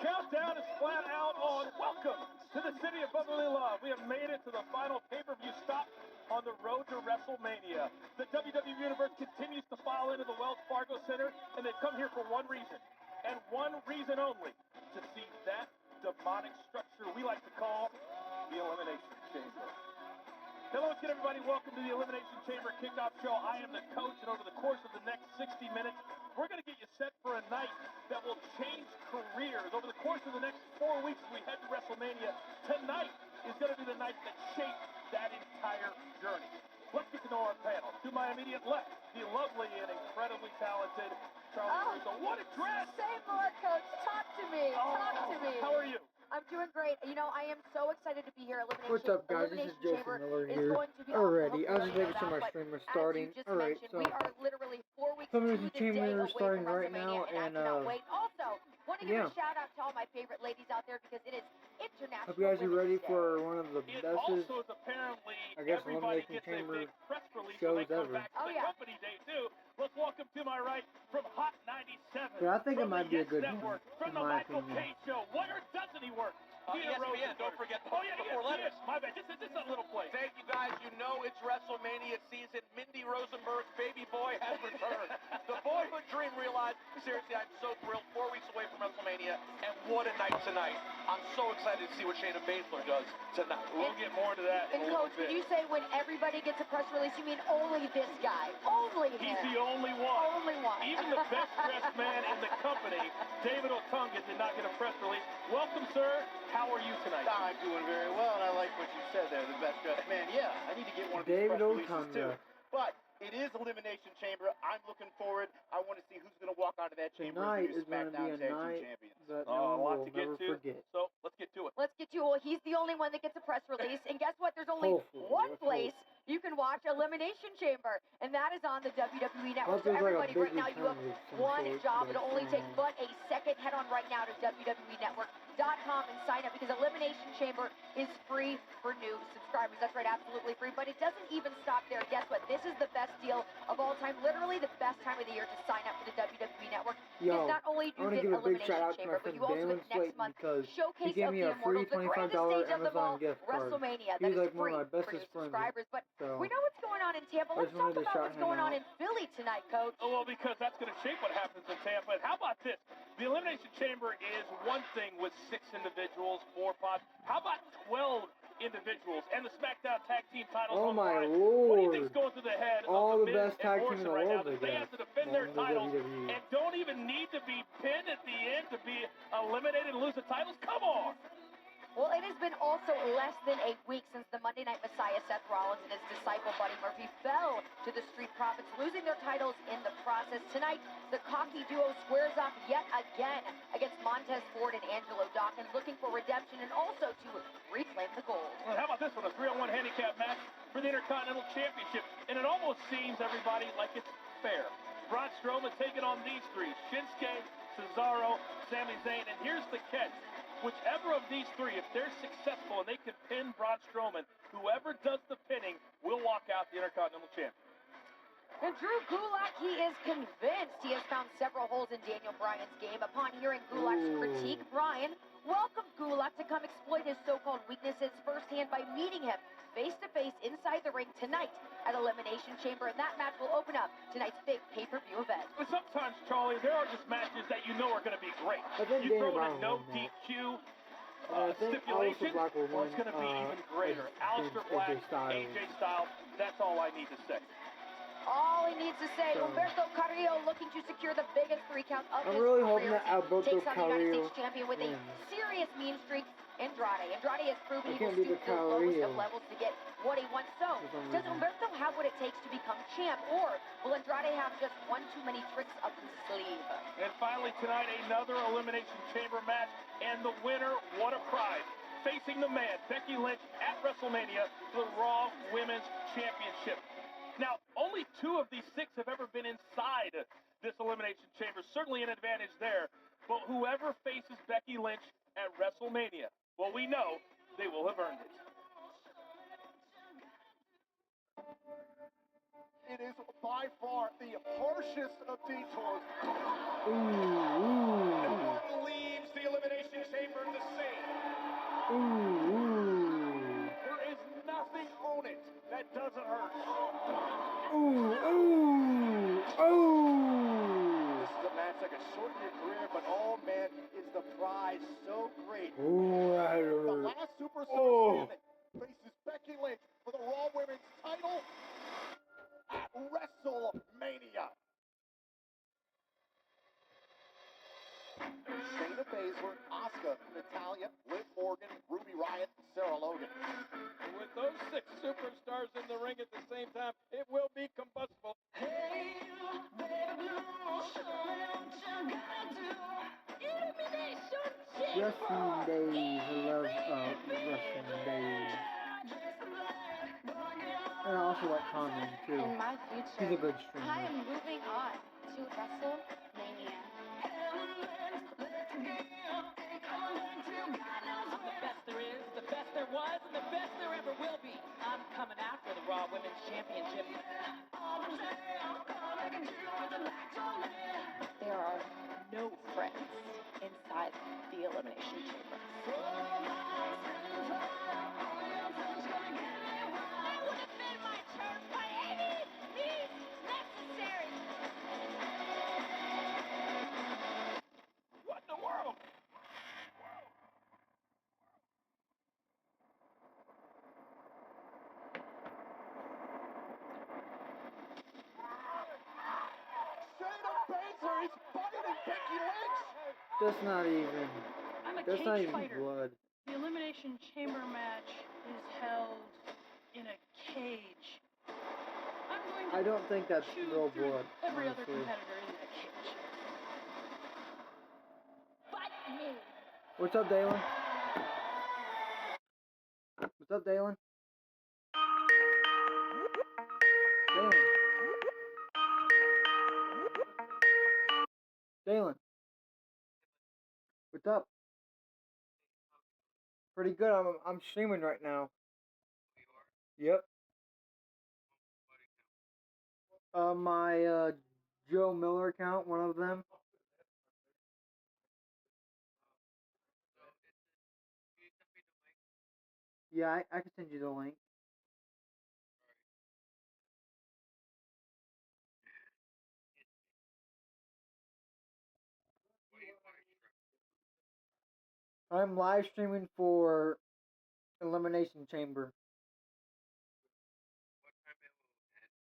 countdown is flat out on. Welcome to the city of brotherly love. We have made it to the final pay-per-view stop on the road to WrestleMania. The WWE Universe continues to file into the Wells Fargo Center, and they've come here for one reason, and one reason only, to see that demonic structure we like to call the Elimination Chamber. Hello again, everybody. Welcome to the Elimination Chamber Kickoff Show. I am the coach, and over the course of the next 60 minutes, we're going to get you set for a night that will change careers. Over the course of the next 4 weeks, as we head to WrestleMania, tonight is going to be the night that shaped that entire journey. Let's get to know our panel. To my immediate left, the lovely and incredibly talented Charlie Russo. What a dress! Say more, Coach. Talk to me. Talk to me. How are you? I'm doing great. You know, I am so excited to be here. What's up, guys? This is Jason Miller here. Alrighty, I was just making sure my stream was starting. Alright, so we are literally 4 weeks Elimination Chamber starting right now, and wait. Also, want to give a shout out to all my favorite ladies out there because it is International hope you guys are ready Women's for one of the It bestest, also is apparently I guess, everybody Elimination gets a Chamber big press release when they shows come ever. back to the company day too. Let's welcome to my right from Hot 97. Yeah, I think it from might the be a good Network, one, from in the my Michael opinion. Page Show. Where doesn't he work? ESPN, don't forget the 4 letters. My bad, just a little place. Thank you, guys. You know it's WrestleMania season. Mindy Rosenberg's baby boy has returned. The boyhood dream realized. Seriously, I'm so thrilled. 4 weeks away from WrestleMania, and what a night tonight. I'm so excited to see what Shayna Baszler does tonight. We'll get more into that in And a little Coach, bit. when you say when everybody gets a press release, you mean only this guy. Only him. He's the only one. Only one. Even the best dressed man in the company, David Otunga, did not get a press release. Welcome, sir. How are you tonight? I'm doing very well, and I like what you said there, the best dressed man. Yeah, I need to get one of these David press releases Otunga. too. But it is Elimination Chamber. I'm looking forward. I want to see who's going to walk out of that chamber Tonight as is the going to be SmackDown a Tag Team night Champions. that A no lot one to will get never to. forget. So let's get to it. Let's get you. Well, he's the only one that gets a press release. And guess what? There's only Hopefully, one let's place you can watch Elimination Chamber, and that is on the WWE Network. So Well, there's like a everybody, big right now, you have return of some one sort, job. but, It'll only take but a second. Head on right now to WWENetwork.com and sign up because Elimination Chamber is free for new subscribers. That's right, absolutely free. But it doesn't even stop there. Guess what? This is the best deal of all time. Literally the best time of the year to sign up for the WWE Network. Yo, Because not only do I want you to get give a big shout Elimination out to Chamber, my but friend you also Damon get next Slayton month because he Showcase gave of me the a free Immortals, the grandest $25 stage of them all, Amazon gift card. WrestleMania. He's That is like one free of my for new bestest friends. subscribers. But So we know what's going on in Tampa. I Let's just talk wanted to about shout what's him going on out. in Philly tonight, Coach. Oh, well, because that's going to shape what happens in Tampa. And how about this? The Elimination Chamber is one thing with 6 individuals, 4 pods. How about 12 individuals and the SmackDown Tag Team titles Oh on my the line? Lord. What do you think's going through the head All of the the best Miz tag and team in Morrison the right now? world, That I they guess. have to defend Well, their in the titles WWE. and don't even need to be pinned at the end to be eliminated and lose the titles? Come on! Well, it has been also less than a week since the Monday Night Messiah, Seth Rollins, and his disciple, Buddy Murphy, fell to the Street Profits, losing their titles in the process. Tonight, the cocky duo squares off yet again against Montez Ford and Angelo Dawkins, looking for redemption and also to reclaim the gold. Well, how about this one? A 3-on-1 handicap match for the Intercontinental Championship. And it almost seems, everybody, like it's fair. Braun Strowman taking on these three, Shinsuke, Cesaro, Sami Zayn. And here's the catch. Whichever of these three, if they're successful and they can pin Braun Strowman, whoever does the pinning will walk out the Intercontinental Champion. And Drew Gulak, he is convinced he has found several holes in Daniel Bryan's game. Upon hearing Gulak's critique, Bryan welcomed Gulak to come exploit his so-called weaknesses firsthand by meeting him face-to-face inside the ring tonight at Elimination Chamber, and that match will open up tonight's big pay-per-view event. But sometimes, Charlie, there are just matches that you know are going to be great. I think You Daniel throw in a Bryan no won that. DQ I think stipulation, Aleister Black will well, it's win, going to be even greater. Aleister AJ Black, Styles. AJ Styles, that's all I need to say. All he needs to say, So, Humberto Carrillo looking to secure the biggest 3 count of I'm his really career. hoping that Alberto Takes on the United Carrillo States champion with wins. a serious mean streak, Andrade. Andrade has proven I he will can't do the stoop to the lowest Carrillo of levels to get what he wants. So, for some does reason. Humberto have what it takes to become champ, or will Andrade have just one too many tricks up his sleeve? And finally tonight, another Elimination Chamber match, and the winner, what a prize, facing the man, Becky Lynch, at WrestleMania for the Raw Women's Championship. Now, only 2 of these 6 have ever been inside this Elimination Chamber. Certainly an advantage there. But whoever faces Becky Lynch at WrestleMania, well, we know they will have earned it. It is by far the harshest of detours. Ooh. No one leaves the Elimination to see. Ooh. There is nothing on it that doesn't hurt. Ooh. This is a match that could shorten your career, but oh man, is the prize so great. Ooh. The last superstar faces Becky Lynch for the Raw Women's title at WrestleMania. Shayna Baszler, Asuka, Natalya, Liv Morgan, Ruby Riott, Sarah Logan. With those 6 superstars in the ring at the same time, it will be combustible. Wrestling days. I love wrestling days. And I also like Conan too. In my future, He's a good streamer. I am moving on to WrestleMania. The best there is, the best there was, and the best there ever will be. I'm coming after the Raw Women's Championship. There are no friends inside the Elimination Chamber. What in the world? Shayna Baszler is fighting Becky Lynch. That's not even. I'm a That's not cage even fighter. blood. The Elimination Chamber match is held in a cage. I'm going to I don't think that's chew real through blood, every other honestly. competitor in that cage. Fight me! What's up, Dalen? What's up, Dalen? Dalen. Dalen. What's up? Pretty good. I'm streaming right now. Yep. My Joe Miller account, one of them. Yeah, I can send you the link. I'm live streaming for Elimination Chamber.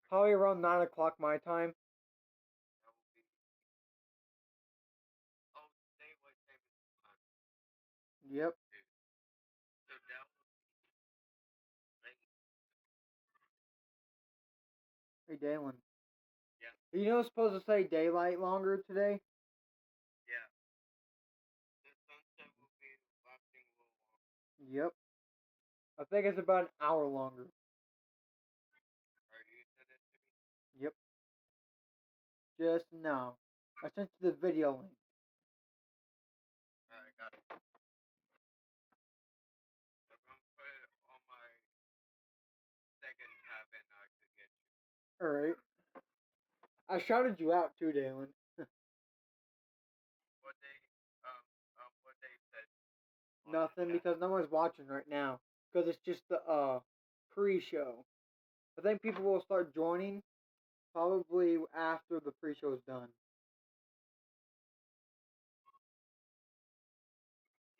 Probably around 9 o'clock my time. Yep. Hey, Dalen. Yeah. You know it's supposed to say daylight longer today? Yeah. The sunset will be lasting a little longer. Yep. I think it's about an hour longer. Are you sent it to me? Yep. Just now. I sent you the video link. Alright, got it. I'm gonna put it on my second tab and I could get you. Alright. I shouted you out too, Dalen. What they said? Nothing, because no one's watching right now. Because it's just the pre-show. I think people will start joining probably after the pre-show's done.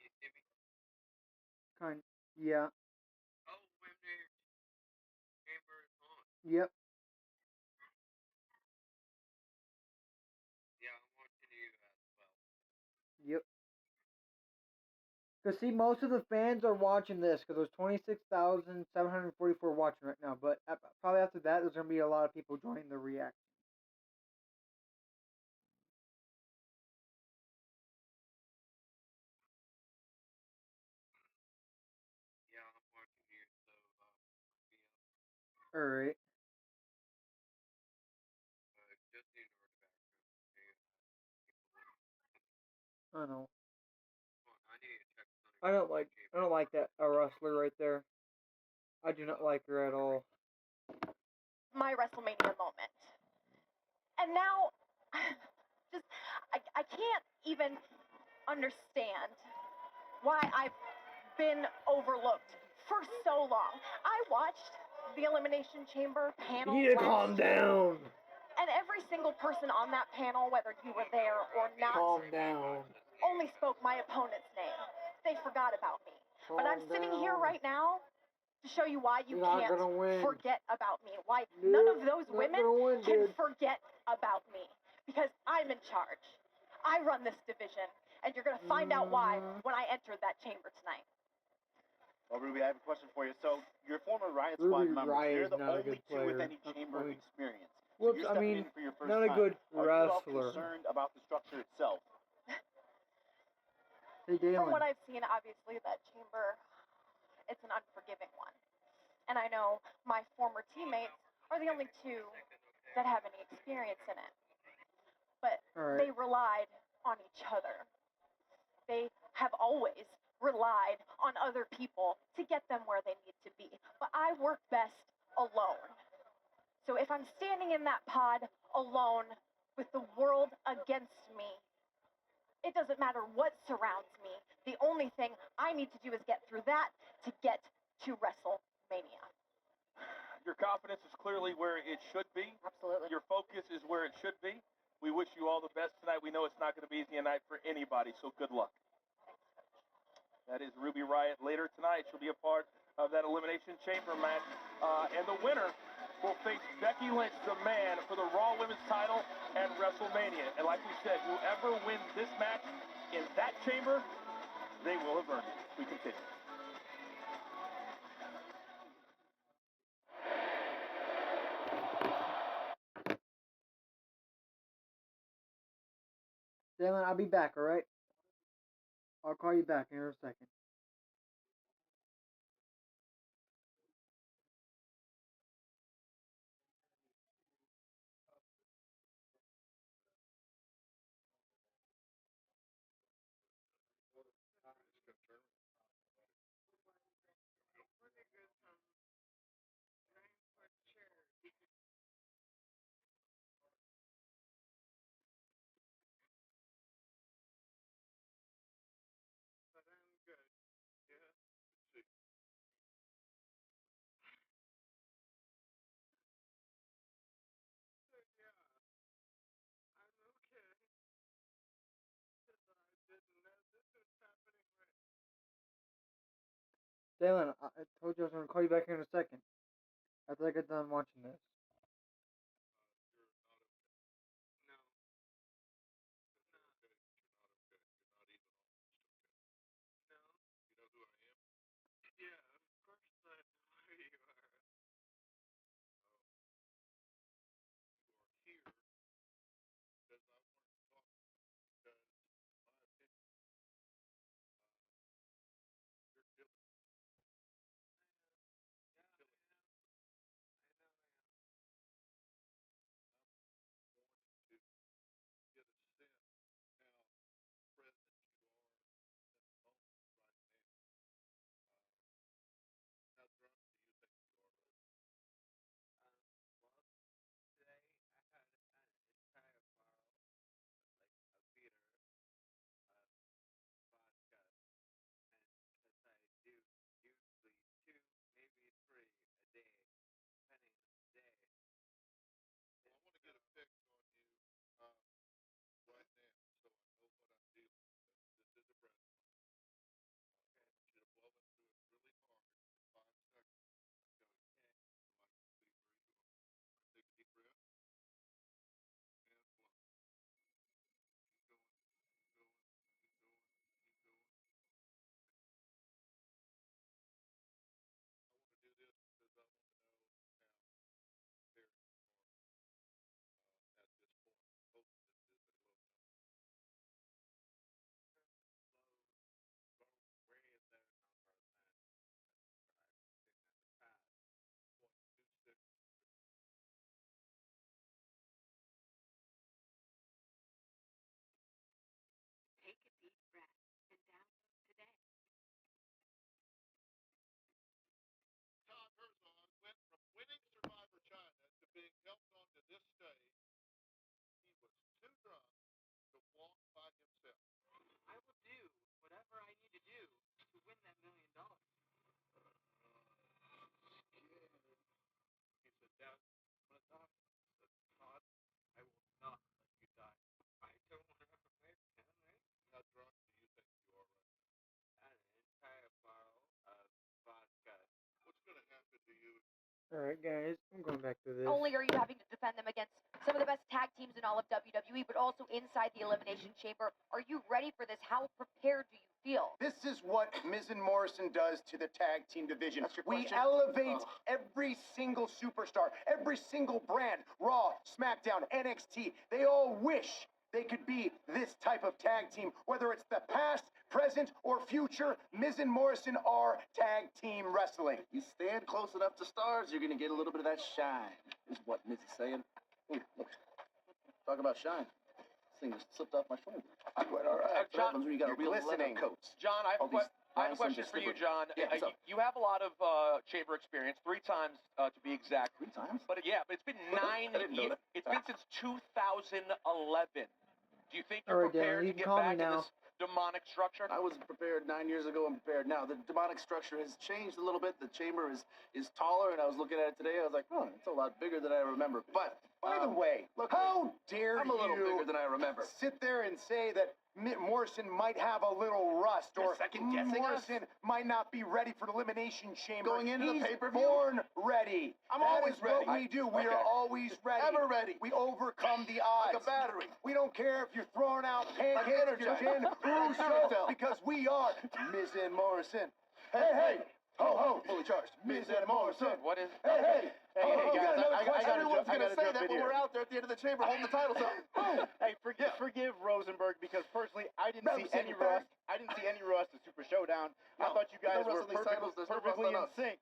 You see me? Kind, yeah. Oh, when the chamber is on. Yep. Yeah, I'm watching you as well. Yep. Because see, most of the fans are watching this because there's 26,744 watching right now. But probably after that, there's going to be a lot of people joining the reaction. Yeah, I'm watching you, so alright. Just the background. I know. I don't like that wrestler right there. I do not like her at all. My WrestleMania moment. And now, I can't even understand why I've been overlooked for so long. I watched the Elimination Chamber panel. You need to calm down. And every single person on that panel, whether you were there or not, Calm down. only spoke my opponent's name. They forgot about me. Calm But I'm sitting here down. right now to show you why you You're not can't gonna win. forget about me. Why Dude, none of those not women gonna win, can dude. forget about me. Because I'm in charge. I run this division. And you're going to find out why when I enter that chamber tonight. Well, Ruby, I have a question for you. So, your former Riot Ruby Squad members, Riott they're is the not a only good two with player. any chamber experience. So Whoops, you're I stepping mean, in for your first not a time. good Are you all wrestler. concerned about the structure itself? Hey, From what Dalen. I've seen, obviously, that chamber, it's an unforgiving one. And I know my former teammates are the only two that have any experience in it. But they relied on each other. They have always relied on other people to get them where they need to be. But I work best alone. So if I'm standing in that pod alone with the world against me, it doesn't matter what surrounds me. The only thing I need to do is get through that to get to WrestleMania. Your confidence is clearly where it should be. Absolutely. Your focus is where it should be. We wish you all the best tonight. We know it's not going to be easy a night for anybody, so good luck. That is Ruby Riott. Later tonight, she'll be a part of that Elimination Chamber match. And the winner will face Becky Lynch, the man, for the Raw Women's title at WrestleMania. And like we said, whoever wins this match in that chamber, they will have earned it. We continue. Dalen, I'll be back, alright? I'll call you back in a second. Dalen, I told you I was going to call you back here in a second. After I get done watching this. I will do whatever I need to do Alright, guys, I'm going back to this. Not only are you having to defend them against some of the best tag teams in all of WWE, but also inside the Elimination Chamber. Are you ready for this? How prepared do you feel? This is what Miz and Morrison does to the tag team division. We question? elevate every single superstar, every single brand, Raw, SmackDown, NXT. They all wish they could be this type of tag team, whether it's the past, present, or future. Miz and Morrison are tag team wrestling. You stand close enough to stars, you're gonna get a little bit of that shine, is what Miz is saying. Ooh, look. Talk about shine. This thing just slipped off my shoulder. I went, all right. John, when you got a real glistening. leather coat. John, I have All these a lines question just for you, slippery. John. Yeah, what's up? You have a lot of chamber experience, 3 times to be exact. 3 times? But yeah, but it's been 9 I didn't know years. that. It's been since 2011. Do you think All you're right, Dan, prepared you to can get call me back in now. this demonic structure? I was prepared 9 years ago. I'm prepared now. The demonic structure has changed a little bit. The chamber is taller, and I was looking at it today. I was like, oh, it's a lot bigger than I remember. But By the way, look, how dare I'm a little you bigger than I remember. sit there and say that Morrison might have a little rust, You're or second-guessing us? Morrison might not be ready for the Elimination Chamber. Going into the He's pay-per-view? born ready. I'm That always is what ready. we do. We Okay. are always ready. Ever ready. We overcome the odds. Like a battery. We don't care if you're throwing out pancakes, Like if you're Energizer. saying Like so, Duracell. because we are Miz and Morrison. Hey, hey, ho, ho, Fully charged. Miz and Morrison. What is? Hey, hey, Hey, ho, hey, ho. guys, Got another I question? gotta Everyone's I gonna gotta say jump that in when here. we're out there at the end of the chamber holding the titles up. Boom. Hey, forgive Rosenberg, because personally I didn't Never see seen any it back. rust. I didn't see any rust at Super Showdown. I No, thought you there's no guys were rust on these titles. There's no rust perfectly on in us. sync.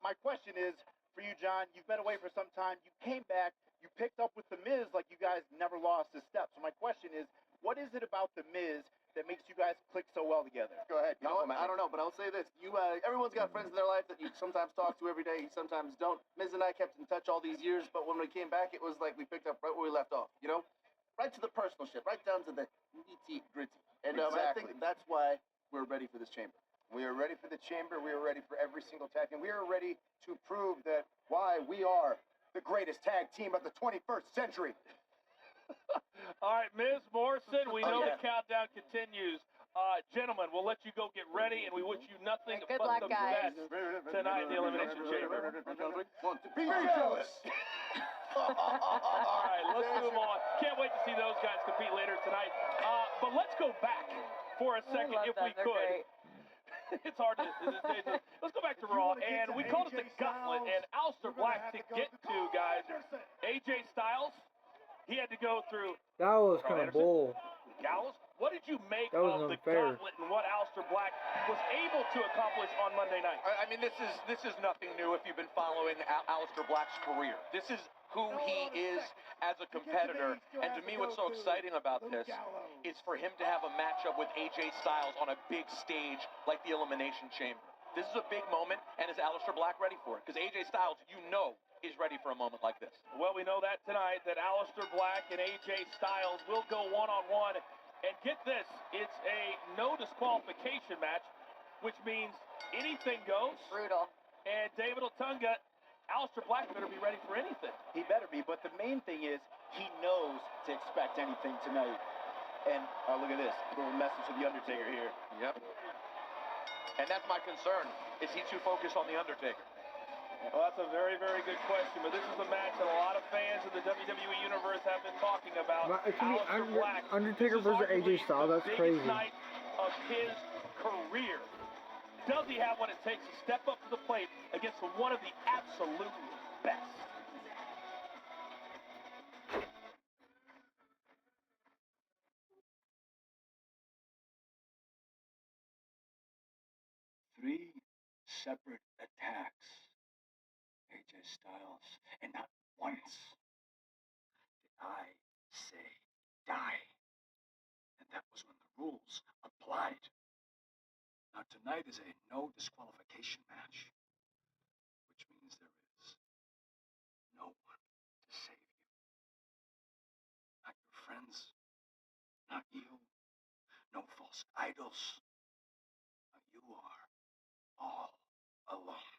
My question is for you, John. You've been away for some time. You came back. You picked up with the Miz like you guys never lost a step. So my question is, what is it about the Miz that makes you guys click so well together? Go ahead. You know what? I don't know, but I'll say this. Everyone's got friends in their life that you sometimes talk to every day, you sometimes don't. Miz and I kept in touch all these years, but when we came back, it was like we picked up right where we left off, you know? Right to the personal shit, right down to the nitty-gritty. And I Exactly. think that's why we're ready for this chamber. We are ready for the chamber. We are ready for every single tag team. We are ready to prove that why we are the greatest tag team of the 21st century. All right, Ms. Morrison, we know yeah. the countdown continues. Gentlemen, we'll let you go get ready, and we wish you nothing Good but luck, the guys. best tonight in the Elimination Chamber. One, two, Be three. jealous. All right, let's move on. Can't wait to see those guys compete later tonight. But let's go back for a second, if we could. It's hard to. Let's go back to Raw, and we called it the Gauntlet, and Aleister Black to get to, guys. AJ Styles, he had to go through That was Carl kind of Anderson? bull. Gallows. What did you make That was of the unfair. Gauntlet and what Aleister Black was able to accomplish on Monday night? I mean, this is nothing new if you've been following Aleister Black's career. This is who he is as a competitor. And to me, what's so exciting about this is for him to have a matchup with AJ Styles on a big stage like the Elimination Chamber. This is a big moment, and is Aleister Black ready for it? Because AJ Styles, is ready for a moment like this. Well, we know that tonight, that Aleister Black and AJ Styles will go one-on-one. And get this, it's a no disqualification match, which means anything goes. Brutal. And David Otunga, Aleister Black better be ready for anything. He better be, but the main thing is he knows to expect anything tonight. And look at this, little message to the Undertaker here. Yep. And that's my concern. Is he too focused on the Undertaker? Well, that's a very, very good question, but this is a match that a lot of fans in the WWE Universe have been talking about. It should be Aleister Black. Undertaker This is versus arguably AJ Styles. the That's biggest crazy. night of his career. Does he have what it takes to step up to the plate against one of the absolute best? Three separate attacks, AJ Styles, and not once did I say die. And that was when the rules applied. Now tonight is a no disqualification match, which means there is no one to save you. Not your friends, not you, no false idols. You are all alone.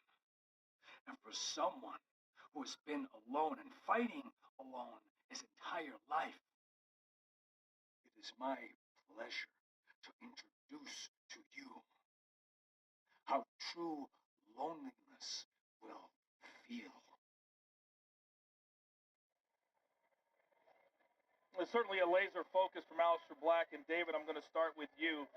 And for someone who has been alone and fighting alone his entire life, it is my pleasure to introduce to you how true loneliness will feel. There's certainly a laser focus from Aleister Black, and David, I'm going to start with you.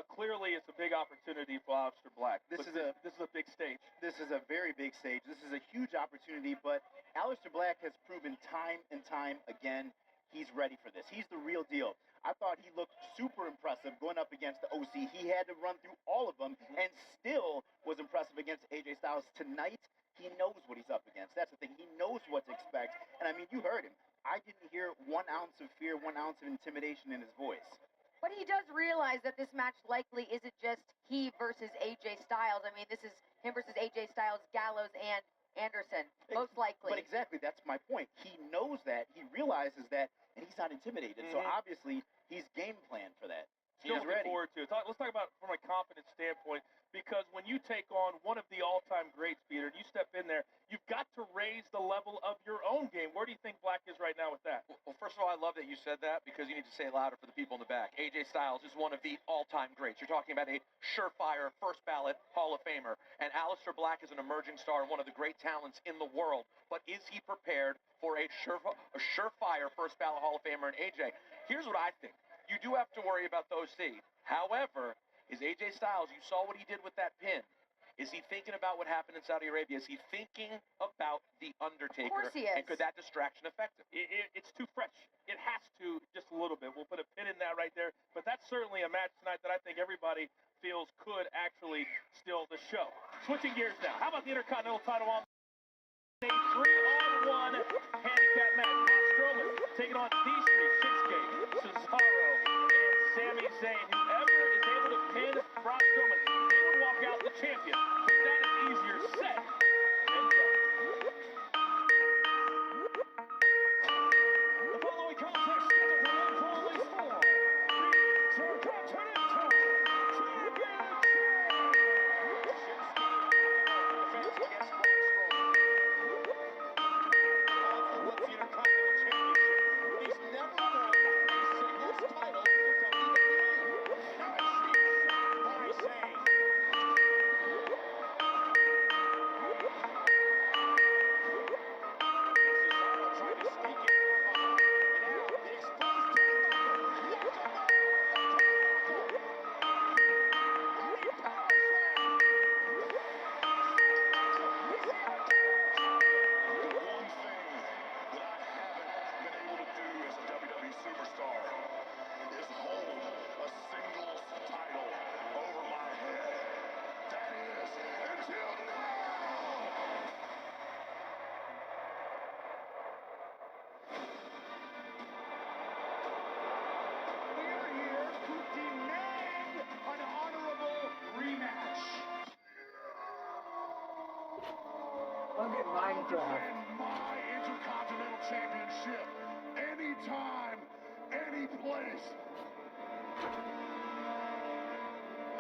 Clearly, it's a big opportunity for Aleister Black. This is a big stage. This is a very big stage. This is a huge opportunity, but Aleister Black has proven time and time again he's ready for this. He's the real deal. I thought he looked super impressive going up against the OC. He had to run through all of them and still was impressive against AJ Styles. Tonight, he knows what he's up against. That's the thing. He knows what to expect. And I mean, you heard him. I didn't hear 1 ounce of fear, 1 ounce of intimidation in his voice. But he does realize that this match likely isn't just he versus AJ Styles. I mean, this is him versus AJ Styles, Gallows, and Anderson, most likely. But exactly, that's my point. He knows that, he realizes that, and he's not intimidated. So obviously, he's game planned for that. He's looking forward to it. Let's talk about it from a confidence standpoint, because when you take on one of the all-time greats, Peter, and you step in there, you've got to raise the level of your own game. Where do you think Black is right now with that? Well, first of all, I love that you said that, because you need to say it louder for the people in the back. AJ Styles is one of the all-time greats. You're talking about a surefire, first-ballot Hall of Famer. And Aleister Black is an emerging star, one of the great talents in the world. But is he prepared for a surefire first-ballot Hall of Famer in AJ? Here's what I think. You do have to worry about those seeds. However, is AJ Styles, you saw what he did with that pin. Is he thinking about what happened in Saudi Arabia? Is he thinking about The Undertaker? Of course he is. And could that distraction affect him? It's too fresh. It has to, just a little bit. We'll put a pin in that right there. But that's certainly a match tonight that I think everybody feels could actually steal the show. Switching gears now. How about the Intercontinental title on a 3-on-1 handicap match? Braun Strowman taking on Distry, Shinsuke, Cesaro, and Sami Zayn. Whoever is able to pin Braun Strowman, they would walk out the champion. But that is easier said than done. The following contest scheduled to run for only 4. The Intercontinental Championship. Defense against Braun Strowman. What's the Intercontinental Championship? He's never won a singles title for WWE. Now I see shot by Zayn. Cesaro tried to sneak in from behind. And now the exposed turnbuckle. Look at the turnbuckle. Running power slam. He's the Intercontinental Champion. The one thing that I haven't been able to do as a WWE superstar is hold a singles title over my head. That is, until now! We're here to demand an honorable rematch. Look at I'll Minecraft. defend my Intercontinental Championship anytime, any place.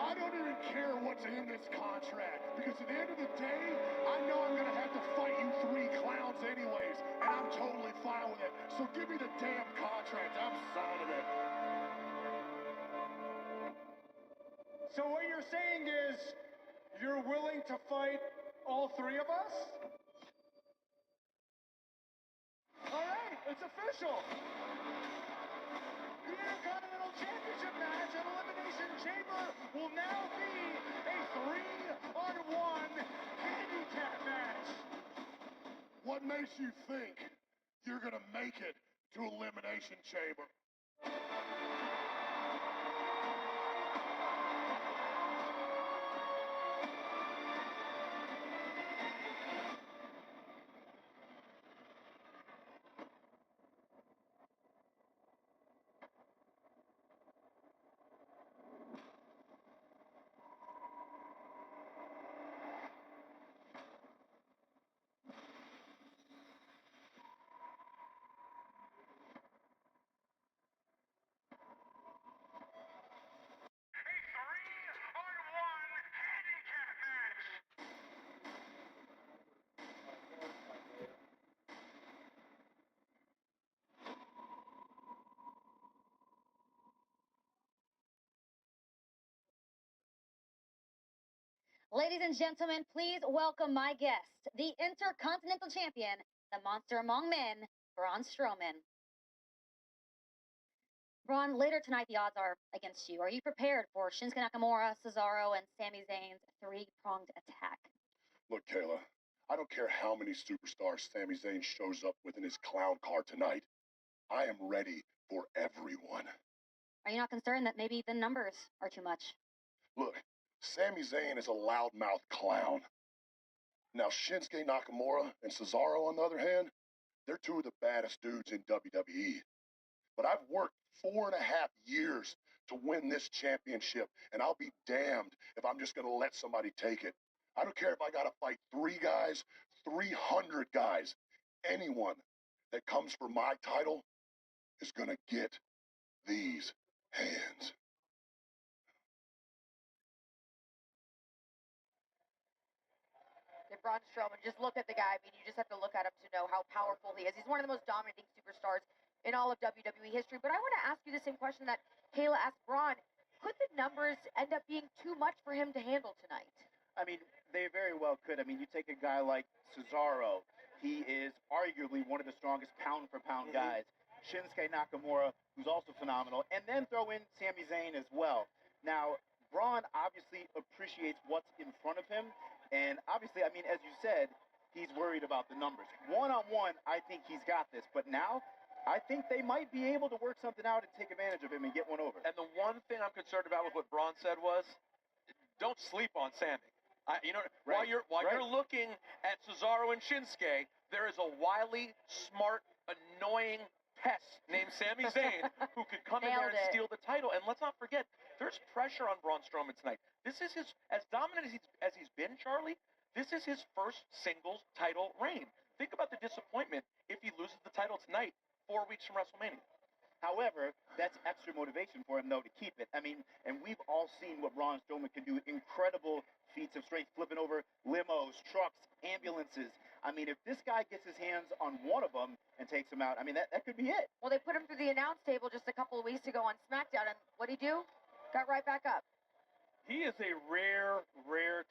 I don't even care what's in this contract, because at the end of the day, I know I'm gonna have to fight you 3 clowns anyways, and I'm totally fine with it. So give me the damn contract. I'm signing it. So what you're saying is you're willing to fight all 3 of us? All right, it's official. The Intercontinental Championship match at Elimination Chamber will now be a 3-on-1 handicap match. What makes you think you're gonna make it to Elimination Chamber? Ladies and gentlemen, please welcome my guest, the Intercontinental Champion, the monster among men, Braun Strowman. Braun, later tonight the odds are against you. Are you prepared for Shinsuke Nakamura, Cesaro, and Sami Zayn's three-pronged attack? Look, Kayla, I don't care how many superstars Sami Zayn shows up with in his clown car tonight. I am ready for everyone. Are you not concerned that maybe the numbers are too much? Look, Sami Zayn is a loudmouth clown. Now, Shinsuke Nakamura and Cesaro, on the other hand, they're two of the baddest dudes in WWE. But I've worked 4.5 years to win this championship, and I'll be damned if I'm just going to let somebody take it. I don't care if I got to fight 3 guys, 300 guys. Anyone that comes for my title is going to get these hands. Braun Strowman, just look at the guy. I mean, you just have to look at him to know how powerful he is. He's one of the most dominating superstars in all of WWE history. But I want to ask you the same question that Kayla asked Braun. Could the numbers end up being too much for him to handle tonight? I mean, they very well could. I mean, you take a guy like Cesaro. He is arguably one of the strongest pound-for-pound guys. Shinsuke Nakamura, who's also phenomenal. And then throw in Sami Zayn as well. Now, Braun obviously appreciates what's in front of him. And obviously, I mean, as you said, he's worried about the numbers. One-on-one, I think he's got this. But now, I think they might be able to work something out and take advantage of him and get one over. And the one thing I'm concerned about with what Braun said was, don't sleep on Sami. While you're looking at Cesaro and Shinsuke, there is a wily, smart, annoying pest named Sami Zayn who could come in there and steal the title. And let's not forget, there's pressure on Braun Strowman tonight. This is his, as dominant as he's been, Charlie, this is his first singles title reign. Think about the disappointment if he loses the title tonight, 4 weeks from WrestleMania. However, that's extra motivation for him, though, to keep it. I mean, and we've all seen what Braun Strowman can do. Incredible feats of strength, flipping over limos, trucks, ambulances. I mean, if this guy gets his hands on one of them and takes him out, I mean, that could be it. Well, they put him through the announce table just a couple of weeks ago on SmackDown, and what'd he do? Got right back up. He is a rare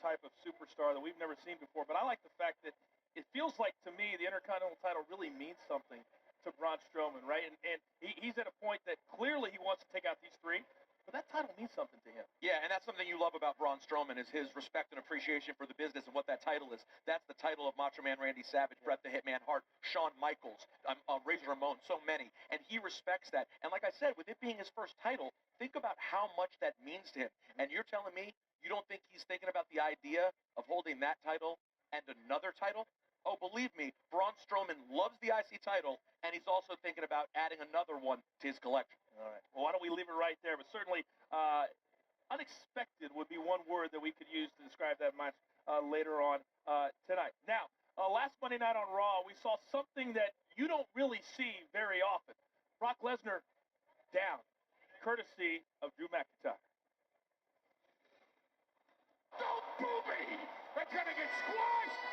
type of superstar that we've never seen before, but I like the fact that it feels like, to me, the Intercontinental title really means something to Braun Strowman, right? And he's at a point that clearly he wants to take out these 3, but that title means something to him. Yeah, and that's something you love about Braun Strowman is his respect and appreciation for the business and what that title is. That's the title of Macho Man Randy Savage, Bret the Hitman Hart, Shawn Michaels, Razor Ramon, so many. And he respects that. And like I said, with it being his first title, think about how much that means to him. And you're telling me you don't think he's thinking about the idea of holding that title and another title? Oh, believe me, Braun Strowman loves the IC title, and he's also thinking about adding another one to his collection. All right. Well, why don't we leave it right there? But certainly, unexpected would be one word that we could use to describe that match later on tonight. Now, last Monday night on Raw, we saw something that you don't really see very often. Brock Lesnar down, courtesy of Drew McIntyre. Don't boo me! They're gonna get squashed!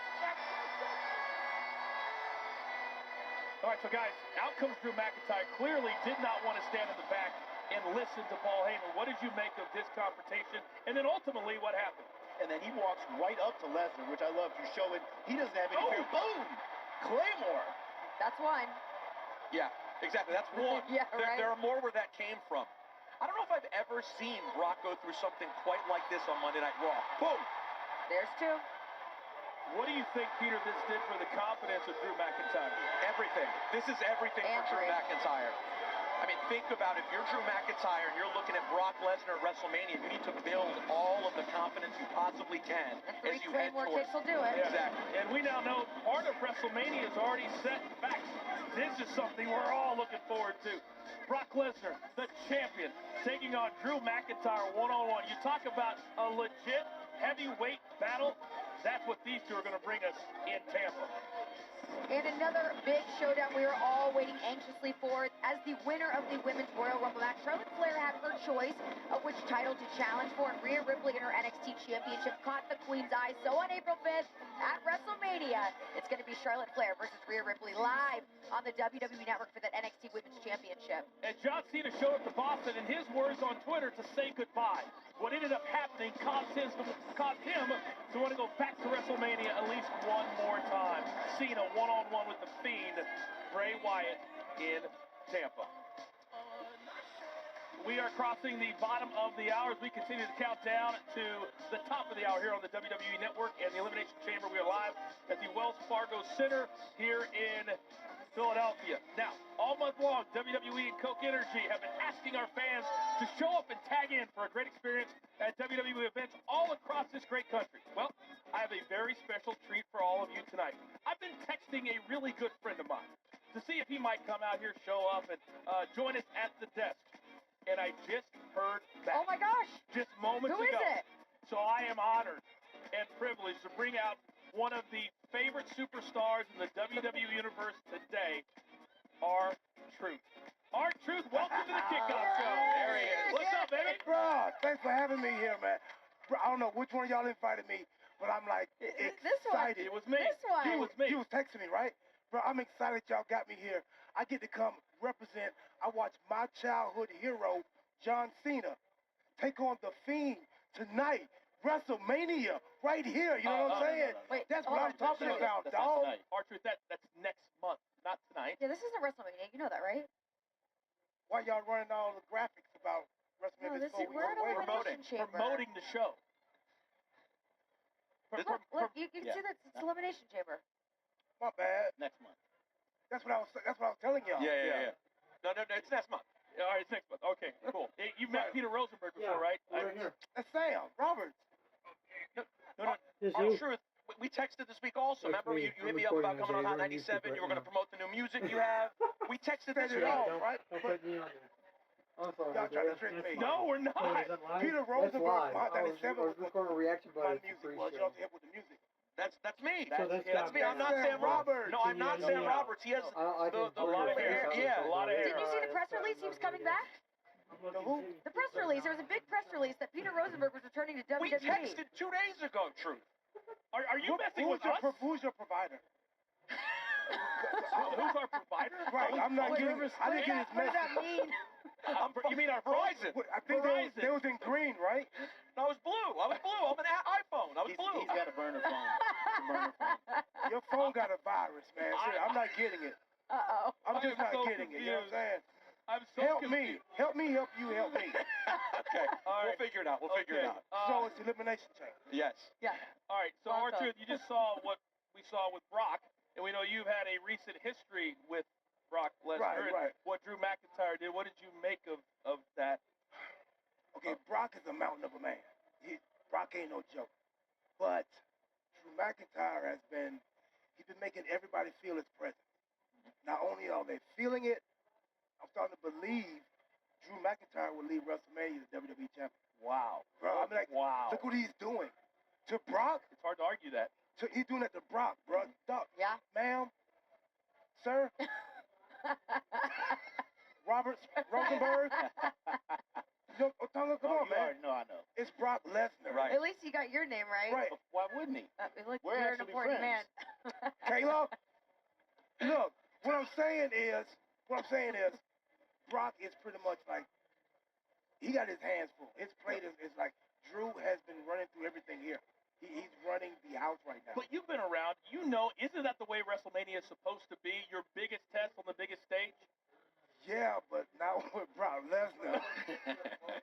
All right, so guys, out comes Drew McIntyre. Clearly did not want to stand in the back and listen to Paul Heyman. What did you make of this confrontation? And then ultimately, what happened? And then he walks right up to Lesnar, which I love to show it. He doesn't have any fear. Boom! Claymore! That's one. Yeah, exactly. That's one. There are more where that came from. I don't know if I've ever seen Brock go through something quite like this on Monday Night Raw. Boom! There's 2. What do you think, Peter, this did for the confidence of Drew McIntyre? Everything. This is everything for Drew McIntyre. I mean, think about it. If you're Drew McIntyre and you're looking at Brock Lesnar at WrestleMania, you need to build all of the confidence you possibly can as you head towards. Kicks will do it. Exactly. And we now know part of WrestleMania is already set in fact. This is something we're all looking forward to. Brock Lesnar, the champion, taking on Drew McIntyre one-on-one. You talk about a legit heavyweight battle. That's what these two are going to bring us in Tampa. And another big showdown we are all waiting anxiously for. As the winner of the Women's Royal Rumble match, Charlotte Flair had her choice of which title to challenge for, and Rhea Ripley in her NXT Championship caught the Queen's eye. So on April 5th at WrestleMania, it's going to be Charlotte Flair versus Rhea Ripley live on the WWE Network for that NXT Women's Championship. And John Cena showed up to Boston, in his words on Twitter, to say goodbye. what ended up happening caused him to want to go back to WrestleMania at least one more time. Cena one-on-one with the Fiend, Bray Wyatt in Tampa. We are crossing the bottom of the hour as we continue to count down to the top of the hour here on the WWE Network and the Elimination Chamber. We are live at the Wells Fargo Center here in Philadelphia. Now, all month long, WWE and Coke Energy have been asking our fans to show up and tag in for a great experience at WWE events all across this great country. Well, I have a very special treat for all of you tonight. I've been texting a really good friend of mine to see if he might come out here, show up, and join us at the desk. And I just heard back. Oh my gosh! Just moments ago. Who is it? So I am honored and privileged to bring out one of the favorite superstars in the WWE Universe today, R-Truth. R-Truth, welcome to the Kickoff Show. There he is. What's up, baby? Bro, thanks for having me here, man. Bro, I don't know which one of y'all invited me, but I'm like excited. It was me. This one. It was me. You was texting me, right? Bro, I'm excited y'all got me here. I get to come represent. I watched my childhood hero, John Cena, take on the Fiend tonight. WrestleMania right here. You know what I'm saying? No. Wait, that's what I'm talking about, dog. R-Truth, that's next month, not tonight. Yeah, this isn't WrestleMania. You know that, right? Why y'all running all the graphics about WrestleMania? We're at Elimination Chamber. Promoting the show. Look, you can see that it's Elimination Chamber. My bad. Next month. That's what I was telling y'all. Yeah. No, it's next month. All right, it's next month. Okay, cool. You met Peter Rosenberg before, right? Right here. That's Sam Roberts. No. R-Truth, we texted this week also. That's Remember, me. you hit me up about coming on Hot 97. You were going to promote the new music you have. We texted this week. Right? Don't put me on there. I'm sorry. Y'all trying to trick me. No, we're not. Peter That's Rosenberg live. from Hot I was 97 recording a reaction, my but it's a music free was. show. Y'all hit with the music. That's me. So that's That's me. I'm not Sam Roberts. No, I'm not Sam Roberts. He has I the can lot of hair. Yeah, a lot of hair. Did you see the press release? He was coming back? The who? The press release. There was a big press release that Peter Rosenberg was returning to WWE. We texted 2 days ago, Truth. Are you messing with us? Who's your provider? Who's our provider? Right, I'm not getting. I didn't get his What does message. that mean? You mean our Verizon? I think they was in green, right? No, I was blue. I'm an iPhone. I was blue. He's got a burner phone. Your phone got a virus, man. I'm not getting it. Uh-oh. I'm just I'm not so getting it. You know what I'm saying? I'm so Help confused. me. Help me. Help you. Help me. Okay. All right. We'll figure it out. We'll figure it out. So it's elimination chamber. Yes. Yeah. All right. So, Welcome. R-Truth, you just saw what we saw with Brock, and we know you've had a recent history with Brock Lesnar Right. and what Drew McIntyre did. What did you make of that? Okay, Brock is a mountain of a man. Brock ain't no joke. But Drew McIntyre he's been making everybody feel his presence. Not only are they feeling it, I'm starting to believe Drew McIntyre will leave WrestleMania the WWE champion. Wow. Bro, I'm like, wow. look what he's doing. To Brock, It's hard to argue that. he's doing that to Brock, bro. Yeah. Ma'am, sir, Rosenberg. Come on, You man. already know I know. It's Brock Lesnar. Right. At least you got your name right. Right. Why wouldn't he? Look, We're you're an actually important man. friends. Kayla, look, what I'm saying is, Brock is pretty much like, he got his hands full. His plate is like, Drew has been running through everything here. He's running the house right now. But you've been around. You know, isn't that the way WrestleMania is supposed to be? Your biggest test on the biggest stage? Yeah, but not with Brock Lesnar.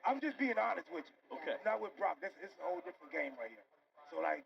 I'm just being honest with you. Okay. Not with Brock. This is a whole different game right here. So, like,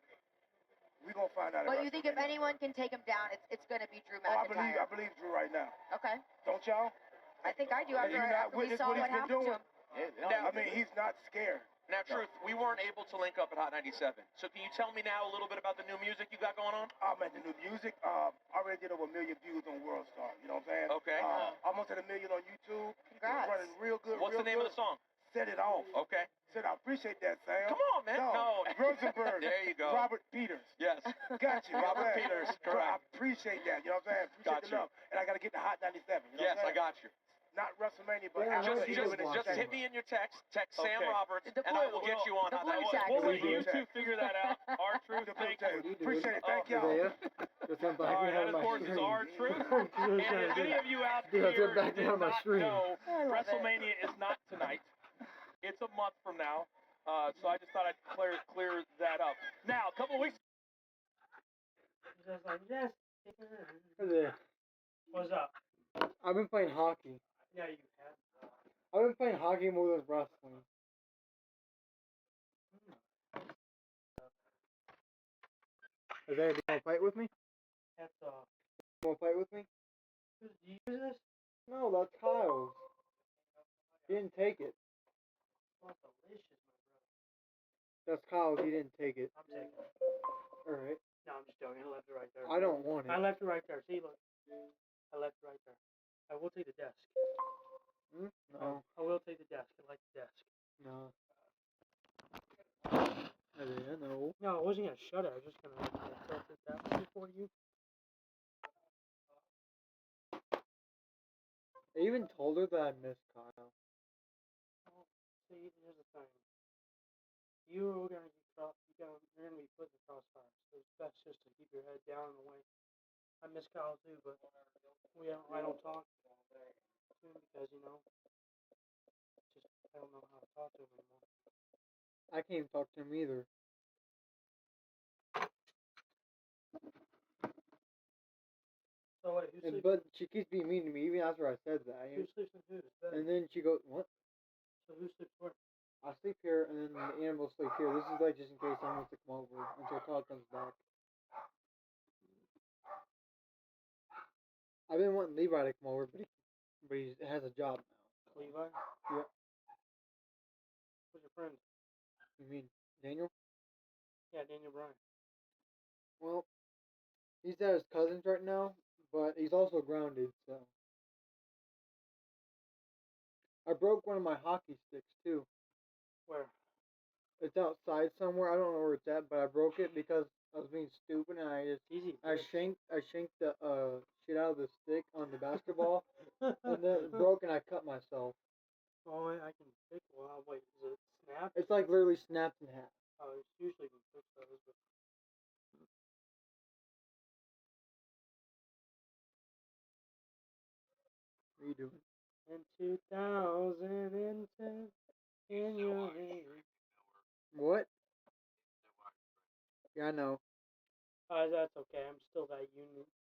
we're going to find out. But you think if anyone can take him down, it's going to be Drew I McIntyre. believe Drew right now. Okay. Don't y'all? I think I do after you not we witness saw what what he's been happened to doing? him. Now, I mean, he's not scared. Now, Truth, we weren't able to link up at Hot 97. So can you tell me now a little bit about the new music you got going on? Oh, man, the new music, I already did over 1 million views on World Star. You know what I'm saying? Okay. Almost at 1 million on YouTube. Congrats. It's running real good. What's the name of the song? Set It Off. Okay. Said, I appreciate that, Sam. Come on, man. No. Rosenberg. There you go. Robert Peters. Yes. Got you. Robert man. Peters, Bro, I correct. appreciate that. You know what I'm saying? Appreciate Got the you. love. And I got to get the Hot 97. You know Yes, what I'm I saying? got you. Not WrestleMania, but Yeah, after just Just hit me in your text. Text Sam Okay. Roberts, The and I blue. will get you on The Hot blue 97. text. We'll let Blue you text. two figure that out. R-Truth, thank you. Appreciate it. Thank Yeah. y'all. Just went back All right, behind and of my course, it's screen. R-Truth. And if any of you out Dude, I here went back did behind my not screen. know, I love it. WrestleMania is not tonight. It's a month from now. So I just thought I'd clear that up. Now, a couple of weeks. Just like, yes. What's up? I've been playing hockey. Yeah, you have. I've been playing hockey more than wrestling. Is that you want to fight with me? That's You want to fight with me? Do you use this? No, that's Kyle's. He didn't take it. Oh, delicious, my brother. That's Kyle's. He didn't take it. I'm taking it. Alright. No, I'm just joking. I left it right there. I don't want it. I left it right there. See, look. I left it right there. I will take the desk. No. I will take the desk. I like the desk. No. Yeah, no. No, I wasn't going to shut it. I was just going to tilt it that way for you. I even told her that I missed Kyle. Oh, see, here's the thing. You're going to be put in the crossfire. So it's best just to keep your head down and away. I miss Kyle too, but I don't talk to him because, just I don't know how to talk to him anymore. I can't even talk to him either. So wait, But she keeps being mean to me even after I said that. Who sleeps in whose bed? And then she goes, what? So who sleeps where? I sleep here and then the animals sleep here. This is like just in case someone wants to come over until Kyle comes back. I've been wanting Levi to come over, but he has a job now. Levi? Yep. Who's your friend? You mean Daniel? Yeah, Daniel Bryan. Well, he's at his cousin's right now, but he's also grounded, so. I broke one of my hockey sticks, too. Where? It's outside somewhere. I don't know where it's at, but I broke it because I was being stupid and I shanked the shit out of the stick on the basketball, and then it broke and I cut myself. Oh, I can fix it. Well, wait, is it snapped? It's like literally snapped in half. Oh, it's usually can fix those, but. What are you doing? In 2010, in your age. What? Yeah, I know. That's okay. I'm still that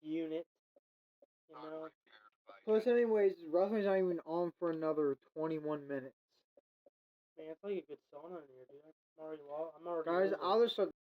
unit. Plus, anyways, wrestling's not even on for another 21 minutes. Man, it's like a good sauna in here, dude. I'm already Guys, I'll just start